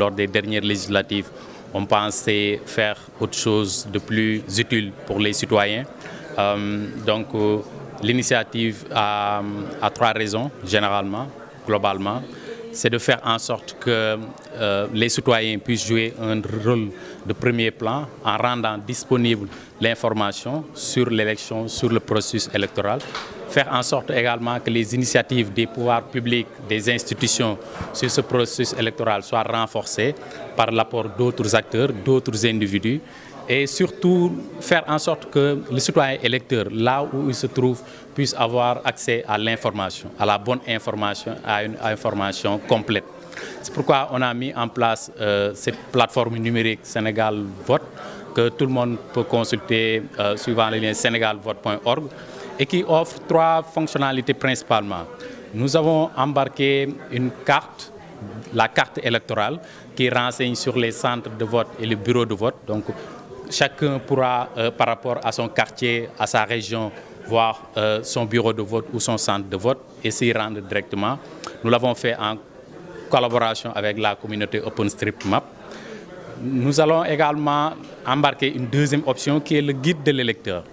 lors des dernières législatives, on pensait faire autre chose de plus utile pour les citoyens. L'initiative a trois raisons, généralement, globalement. C'est de faire en sorte que les citoyens puissent jouer un rôle de premier plan en rendant disponible l'information sur l'élection, sur le processus électoral. Faire en sorte également que les initiatives des pouvoirs publics, des institutions sur ce processus électoral soient renforcées par l'apport d'autres acteurs, d'autres individus. Et surtout faire en sorte que le citoyen électeur, là où il se trouve, puisse avoir accès à l'information, à la bonne information, à une information complète. C'est pourquoi on a mis en place cette plateforme numérique Sénégal Vote, que tout le monde peut consulter suivant le lien senegalvote.org, et qui offre trois fonctionnalités principalement. Nous avons embarqué une carte, la carte électorale, qui renseigne sur les centres de vote et les bureaux de vote. Donc, chacun pourra, par rapport à son quartier, à sa région, voir son bureau de vote ou son centre de vote et s'y rendre directement. Nous l'avons fait en collaboration avec la communauté OpenStreetMap. Nous allons également embarquer une deuxième option qui est le guide de l'électeur,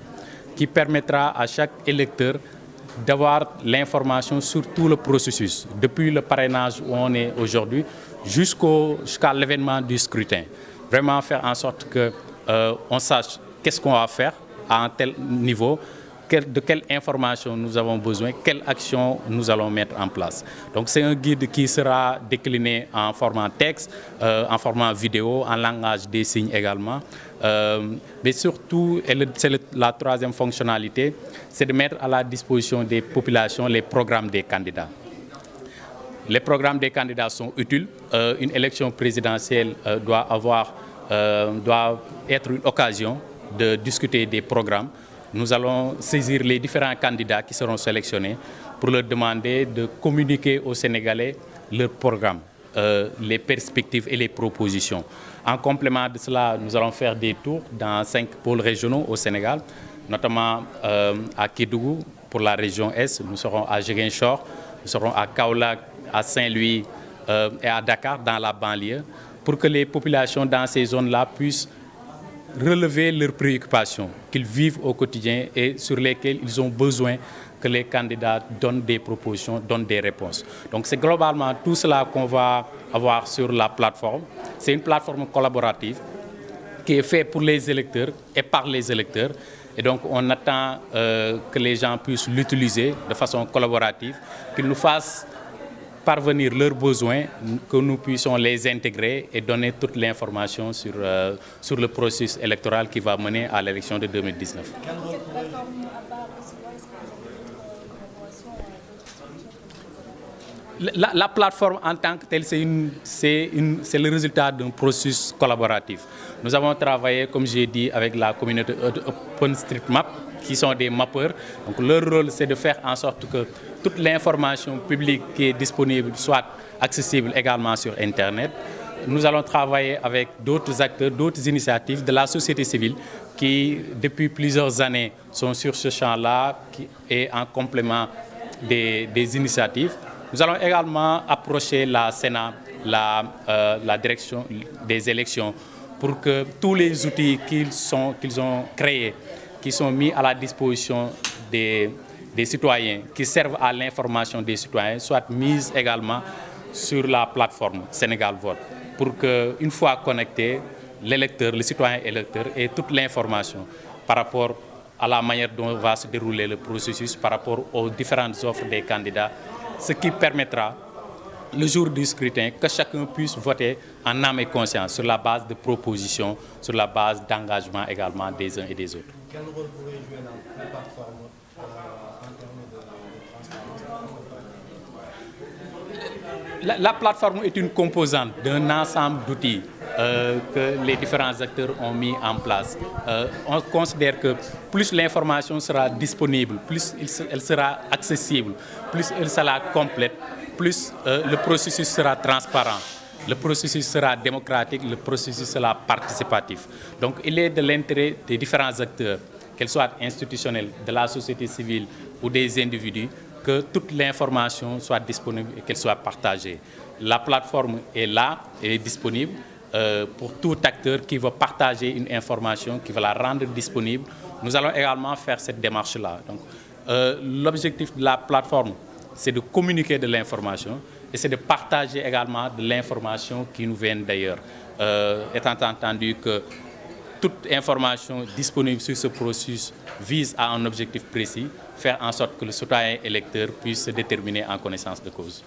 qui permettra à chaque électeur d'avoir l'information sur tout le processus, depuis le parrainage où on est aujourd'hui jusqu'à l'événement du scrutin. Vraiment faire en sorte que on sache qu'est-ce qu'on va faire à un tel niveau, de quelle information nous avons besoin, quelle action nous allons mettre en place. Donc c'est un guide qui sera décliné en format texte, en format vidéo, en langage des signes également. Mais surtout, c'est la troisième fonctionnalité, c'est de mettre à la disposition des populations les programmes des candidats. Les programmes des candidats sont utiles. Une élection présidentielle doit être une occasion de discuter des programmes. Nous allons saisir les différents candidats qui seront sélectionnés pour leur demander de communiquer aux Sénégalais leurs programmes, les perspectives et les propositions. En complément de cela, nous allons faire des tours dans 5 pôles régionaux au Sénégal, notamment à Kédougou pour la région Est, nous serons à Ziguinchor, nous serons à Kaolack, à Saint-Louis et à Dakar dans la banlieue, pour que les populations dans ces zones-là puissent relever leurs préoccupations qu'ils vivent au quotidien et sur lesquelles ils ont besoin que les candidats donnent des propositions, donnent des réponses. Donc c'est globalement tout cela qu'on va avoir sur la plateforme. C'est une plateforme collaborative qui est faite pour les électeurs et par les électeurs. Et donc on attend que les gens puissent l'utiliser de façon collaborative, qu'ils nous fassent parvenir leurs besoins, que nous puissions les intégrer et donner toute l'information sur le processus électoral qui va mener à l'élection de 2019. La plateforme en tant que telle, c'est le résultat d'un processus collaboratif. Nous avons travaillé, comme j'ai dit, avec la communauté OpenStreetMap, qui sont des mappeurs. Donc leur rôle, c'est de faire en sorte que toute l'information publique qui est disponible soit accessible également sur Internet. Nous allons travailler avec d'autres acteurs, d'autres initiatives de la société civile qui, depuis plusieurs années, sont sur ce champ-là et en complément des initiatives. Nous allons également approcher la Sénat, la direction des élections, pour que tous les outils qu'ils ont créés, qui sont mis à la disposition des citoyens, qui servent à l'information des citoyens, soient mis également sur la plateforme Sénégal Vote, pour qu'une fois connecté, l'électeur, le citoyen électeur ait toute l'information par rapport à la manière dont va se dérouler le processus, par rapport aux différentes offres des candidats, ce qui permettra, le jour du scrutin, que chacun puisse voter en âme et conscience sur la base de propositions, sur la base d'engagement également des uns et des autres. Quel rôle pourrait jouer la plateforme en termes de La plateforme est une composante d'un ensemble d'outils que les différents acteurs ont mis en place. On considère que plus l'information sera disponible, plus elle sera accessible, plus elle sera complète, plus le processus sera transparent, le processus sera démocratique, le processus sera participatif. Donc il est de l'intérêt des différents acteurs, qu'elles soient institutionnels, de la société civile ou des individus, que toute l'information soit disponible et qu'elle soit partagée. La plateforme est là, elle est disponible pour tout acteur qui veut partager une information, qui veut la rendre disponible. Nous allons également faire cette démarche-là. Donc, l'objectif de la plateforme, c'est de communiquer de l'information et c'est de partager également de l'information qui nous vient d'ailleurs. Étant entendu que toute information disponible sur ce processus vise à un objectif précis, faire en sorte que le citoyen électeur puisse se déterminer en connaissance de cause.